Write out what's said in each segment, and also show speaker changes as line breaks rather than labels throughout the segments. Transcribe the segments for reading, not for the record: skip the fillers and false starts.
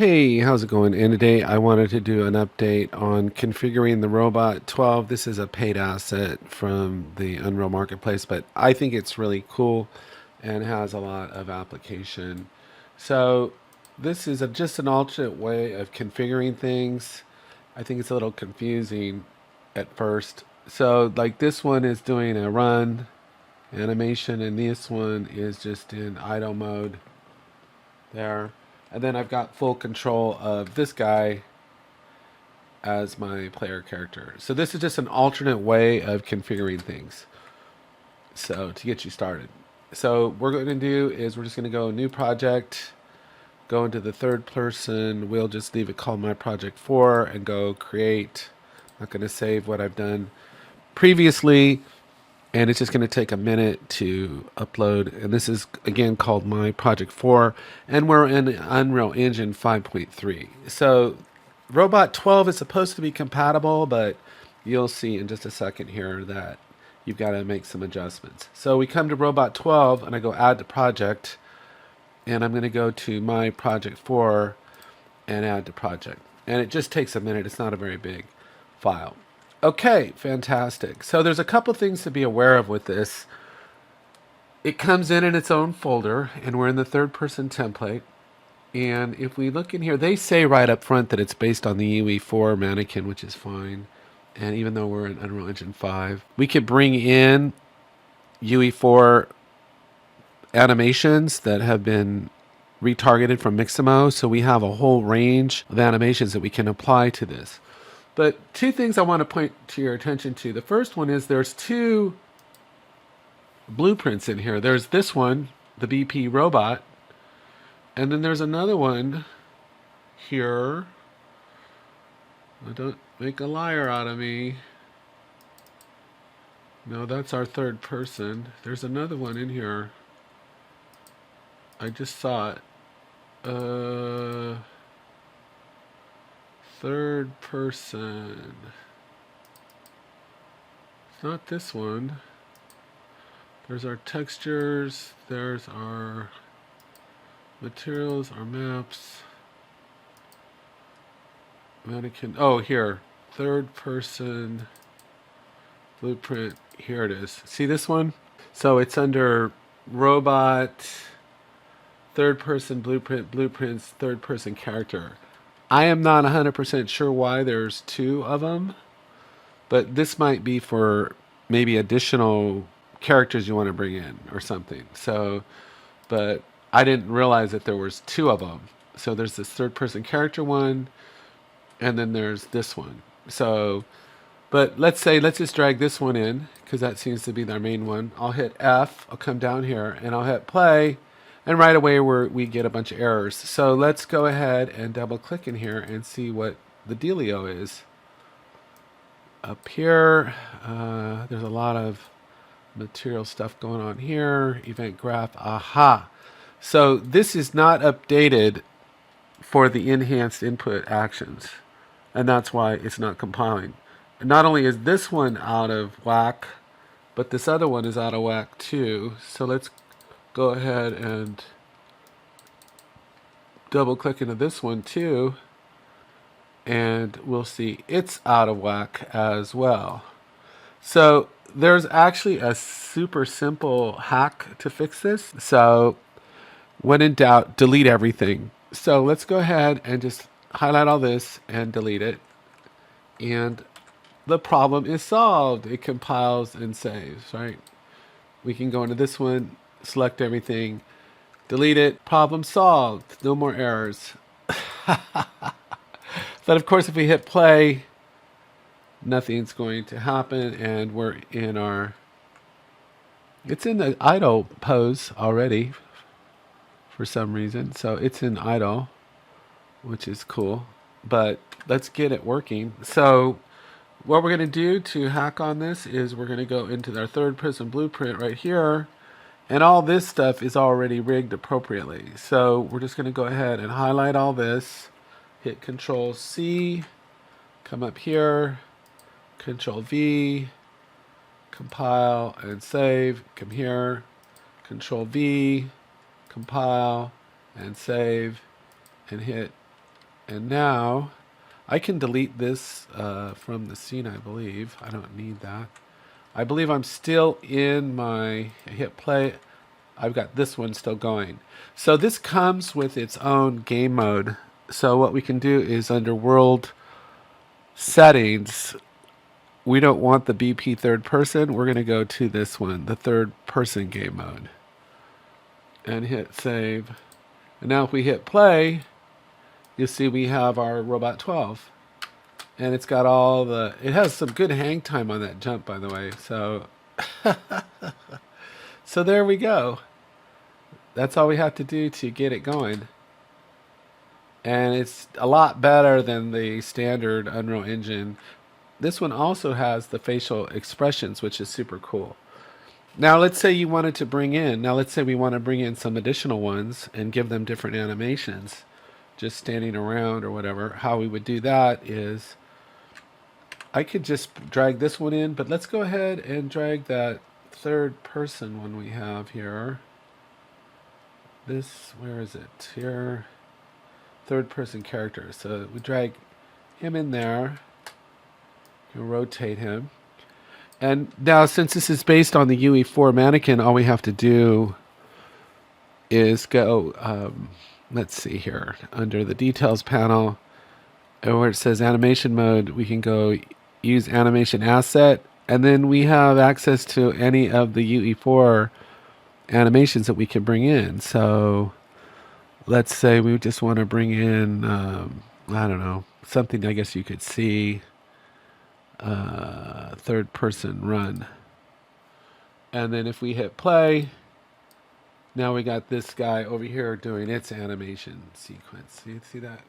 Hey, how's it going? And today I wanted to do an update on configuring the Robot 12. This is a paid asset from the Unreal Marketplace, but I think it's really cool and has a lot of application. So this is just an alternate way of configuring things. I think it's a little confusing at first. So like this one is doing a run animation and this one is just in idle mode there. And then I've got full control of this guy as my player character. So this is just an alternate way of configuring things. So to get you started. So what we're going to do is we're just going to go new project, go into the third person. We'll just leave it called my project 4 and go create. I'm not going to save what I've done previously. And it's just going to take a minute to upload. And this is again called my project 4, and we're in Unreal Engine 5.3. So Robot 12 is supposed to be compatible, but you'll see in just a second here that you've got to make some adjustments. So we come to Robot 12 and I go add to project, and I'm going to go to my project 4 and add to project. And it just takes a minute. It's not a very big file. Okay, fantastic. So there's a couple things to be aware of with this. It comes in its own folder, and we're in the third person template. And if we look in here, they say right up front that it's based on the UE4 mannequin, which is fine. And even though we're in Unreal Engine 5, we could bring in UE4 animations that have been retargeted from Mixamo. So we have a whole range of animations that we can apply to this. But two things I want to point to your attention to. The first one is there's two blueprints in here. There's this one, the BP robot, and then there's another one here. Don't make a liar out of me. No, that's our third person. There's another one in here. I just saw it. Third person. It's not this one. There's our textures. There's our materials, our maps. Mannequin. Oh, here. Third person blueprint. Here it is. See this one? So it's under robot, third person blueprint, blueprints, third person character. I am not 100% sure why there's two of them, but this might be for maybe additional characters you want to bring in or something. So, but I didn't realize that there was two of them. So there's this third person character one, and then there's this one. So, but let's just drag this one in because that seems to be our main one. I'll hit F, I'll come down here and I'll hit play. And right away we get a bunch of errors. So let's go ahead and double click in here and see what the dealio is. Up here, there's a lot of material stuff going on here. Event graph, aha. So this is not updated for the enhanced input actions. And that's why it's not compiling. And not only is this one out of whack, but this other one is out of whack too. So let's go ahead and double click into this one too, and we'll see it's out of whack as well. So there's actually a super simple hack to fix this. So when in doubt, delete everything. So let's go ahead and just highlight all this and delete it, and the problem is solved. It compiles and saves, right? We can go into this one, select everything, delete it, problem solved, no more errors. But of course, if we hit play, nothing's going to happen, and we're in it's in the idle pose already for some reason. So it's in idle, which is cool, but let's get it working. So what we're going to do to hack on this is we're going to go into our third person blueprint right here. And all this stuff is already rigged appropriately. So we're just going to go ahead and highlight all this, hit Control C, come up here, Control V, compile and save, come here, Control V, compile and save, and hit And now I can delete this from the scene, I believe. I don't need that. I believe I'm still in my hit play. I've got this one still going. So this comes with its own game mode. So what we can do is under world settings, we don't want the BP third person. We're going to go to this one, the third person game mode, and hit save. And now if we hit play, you'll see we have our Robot 12. And it's got all the, it has some good hang time on that jump, by the way. So, so there we go. That's all we have to do to get it going. And it's a lot better than the standard Unreal Engine. This one also has the facial expressions, which is super cool. Now, let's say you wanted to bring in, now let's say we want to bring in some additional ones and give them different animations, just standing around or whatever. How we would do that is, I could just drag this one in, but let's go ahead and drag that third person one we have here. This, where is it? Here, third person character. So we drag him in there, you rotate him. And now since this is based on the UE4 mannequin, all we have to do is go, let's see here, under the details panel, and where it says animation mode, we can go use animation asset, and then we have access to any of the UE4 animations that we can bring in. So let's say we just want to bring in, I don't know, something I guess you could see, third person run. And then if we hit play, now we got this guy over here doing its animation sequence. You see that?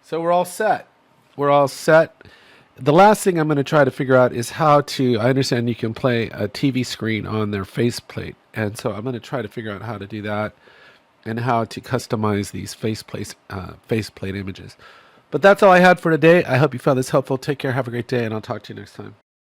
So we're all set. We're all set. The last thing I'm going to try to figure out is how to, I understand you can play a TV screen on their faceplate. And so I'm going to try to figure out how to do that and how to customize these faceplate images. But that's all I had for today. I hope you found this helpful. Take care. Have a great day, and I'll talk to you next time.